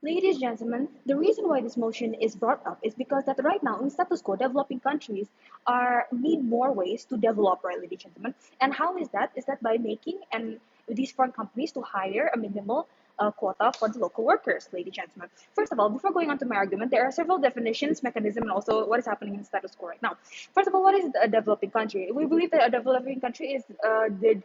Ladies and gentlemen, the reason why this motion is brought up is because that right now in status quo, developing countries are need more ways to develop, right, ladies and gentlemen. And how is that? Is that by making and these foreign companies to hire a minimal quota for the local workers, ladies and gentlemen. First of all, before going on to my argument, there are several definitions, mechanism, and also what is happening in status quo right now. First of all, what is a developing country? We believe that a developing country is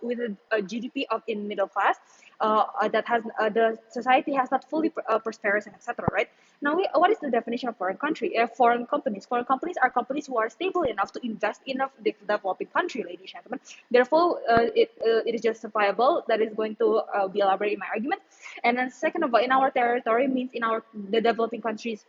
with a GDP of in middle class that has the society has not fully prosperous and etc. Right now, what is the definition of foreign country? Foreign companies. Foreign companies are companies who are stable enough to invest in a developing country, ladies and gentlemen. Therefore, it is justifiable. That is going to be elaborated in my argument. And then, second of all, in our territory means in our the developing countries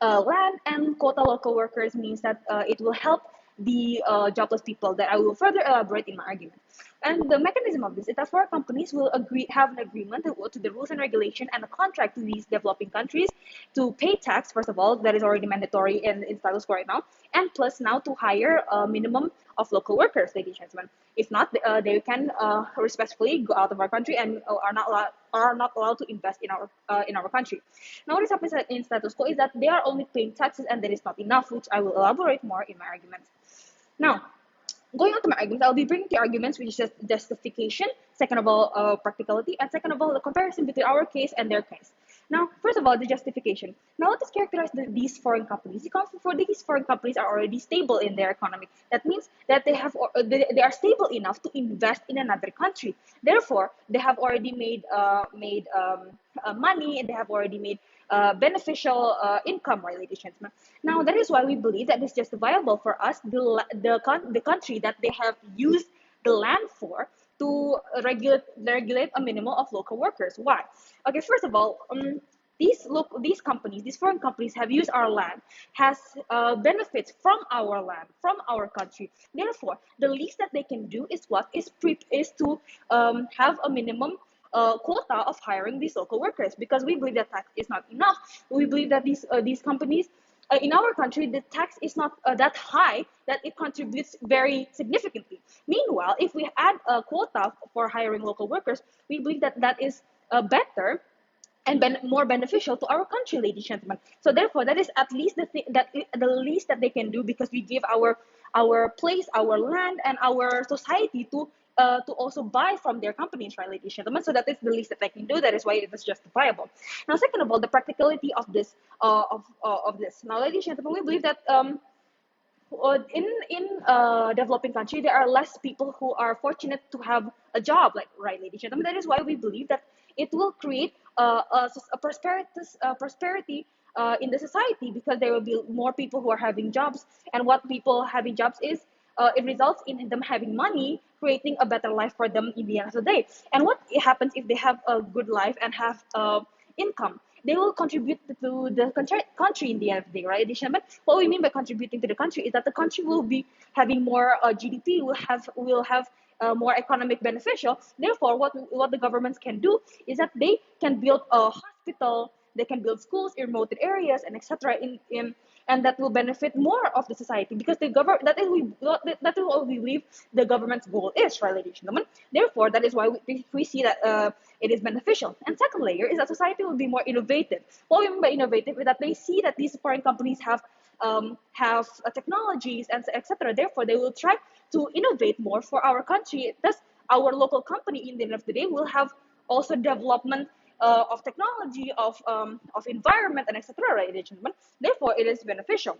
land, and quota local workers means that it will help the jobless people that I will further elaborate in my argument. And the mechanism of this is that foreign companies will have an agreement to the rules and regulation and a contract to these developing countries to pay tax, first of all, that is already mandatory in status quo right now, and plus now to hire a minimum of local workers, ladies and gentlemen. If not, they can respectfully go out of our country and are not allowed to invest in our country. Now, what is happening in status quo is that they are only paying taxes, and that is not enough, which I will elaborate more in my arguments. Now, going on to my arguments, I'll be bringing the arguments, which is just justification, second of all, practicality, and second of all, the comparison between our case and their case. Now, first of all, the justification. Now, let us characterize these foreign companies. For these foreign companies are already stable in their economy. That means that they are stable enough to invest in another country. Therefore, they have already made money, and they have already made beneficial income, right, ladies and gentlemen. Now, that is why we believe that it's justifiable for us, the country that they have used the land for, to regulate a minimum of local workers. Why? Okay, first of all, these foreign companies have used our land, has benefits from our land, from our country. Therefore, the least that they can do is to have a minimum quota of hiring these local workers, because we believe that tax is not enough. We believe that these companies in our country, the tax is not that high that it contributes very significantly. Meanwhile, if we add a quota for hiring local workers, we believe that that is better and more beneficial to our country, ladies and gentlemen. So therefore, that is at least the least that they can do, because we give our place, our land, and our society to also buy from their companies, right, ladies and gentlemen. So that is the least that they can do. That is why it is justifiable. Now, second of all, the practicality of this. Now, ladies and gentlemen, we believe that in developing country, there are less people who are fortunate to have a job, like, right, ladies and gentlemen. That is why we believe that it will create prosperity in the society, because there will be more people who are having jobs, and what people having jobs is it results in them having money, creating a better life for them in the end of the day. And what happens if they have a good life and have income? They will contribute to the country in the end of the day, right, Dishaman? What we mean by contributing to the country is that the country will be having more GDP, will have more economic beneficial. Therefore, what the governments can do is that they can build a hospital, they can build schools in remote areas, and etc. In and that will benefit more of the society, because the government that is what we believe the government's goal is, right, ladies and gentlemen. Therefore, that is why we see that it is beneficial. And second layer is that society will be more innovative. What we mean by innovative is that they see that these foreign companies have technologies and etc. Therefore, they will try to innovate more for our country. Thus, our local company in the end of the day will have also development of technology, of environment, and etc. Right, ladies and gentlemen. Therefore, it is beneficial.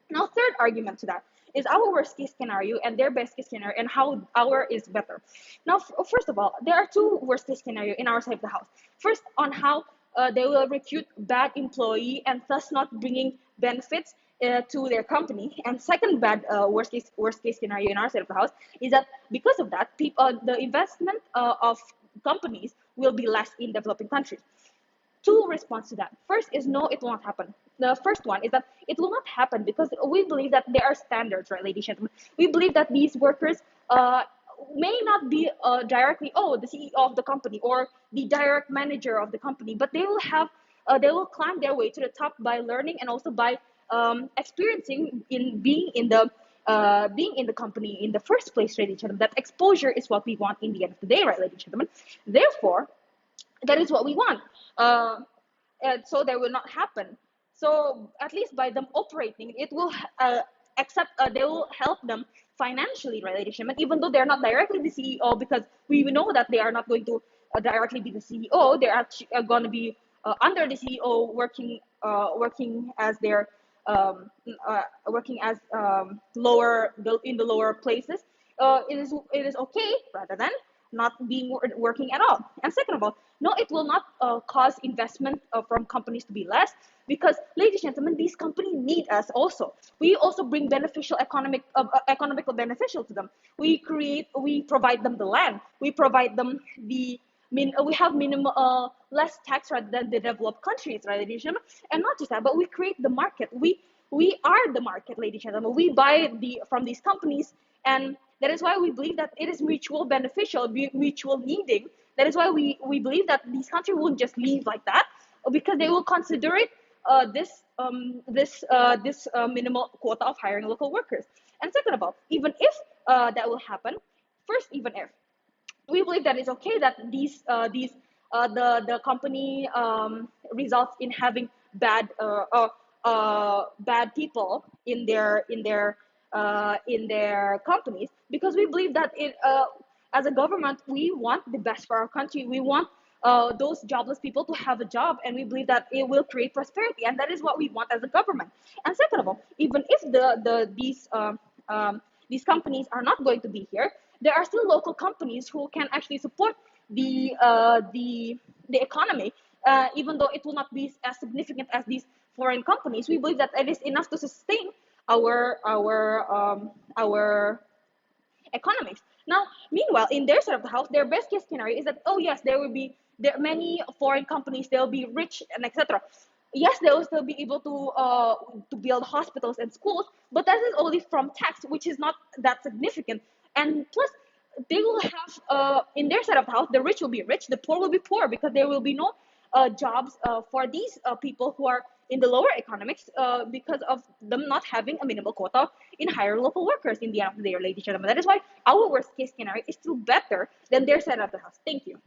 Now, third argument to that is our worst case scenario and their best case scenario, and how our is better. Now, first of all, there are two worst case scenario in our side of the house. First, on how they will recruit bad employee and thus not bringing benefits to their company. And second bad worst case scenario in our side of the house is that because of that, the investment of companies will be less in developing countries. Two response to that. First is no, it will not happen. The first one is that it will not happen because we believe that there are standards, right, ladies and gentlemen. We believe that these workers may not be directly the CEO of the company or the direct manager of the company, but they will climb their way to the top by learning and also by experiencing in being in the company in the first place, ladies and gentlemen. That exposure is what we want in the end of the day, right, ladies and gentlemen. Therefore, that is what we want. so they will not happen. So at least by them operating, it will accept they will help them financially, right, ladies and gentlemen, even though they're not directly the CEO, because we know that they are not going to directly be the CEO. They're actually going to be under the CEO, working as their working as lower in the lower places. It is okay rather than not being working at all. And second of all, no, it will not cause investment from companies to be less, because, ladies and gentlemen, these companies need us also. We also bring beneficial economical beneficial to them. We provide them the land. We provide them we have minimum less tax rather than the developed countries, right, ladies and gentlemen? And not just that, but we create the market. We are the market, ladies and gentlemen. We buy from these companies, and that is why we believe that it is mutual beneficial, mutual needing. That is why we believe that these countries won't just leave like that, because they will consider it this minimal quota of hiring local workers. And second of all, even if that will happen, first, even if we believe that it's okay that the company results in having bad people in their companies, because we believe that it as a government, we want the best for our country. We want those jobless people to have a job, and we believe that it will create prosperity, and that is what we want as a government. And second of all, even if these companies are not going to be here, there are still local companies who can actually support the economy, even though it will not be as significant as these foreign companies. We believe that it is enough to sustain our economics. Now, meanwhile, in their side of the house, their best case scenario is that, oh yes, there are many foreign companies, they'll be rich and etc. Yes, they will still be able to build hospitals and schools, but that is only from tax, which is not that significant. And plus, they will have in their side of the house, the rich will be rich, the poor will be poor, because there will be no jobs for these people who are in the lower economics, because of them not having a minimal quota in higher local workers in the end of the day, ladies and gentlemen. That is why our worst case scenario is still better than their side of the house. Thank you.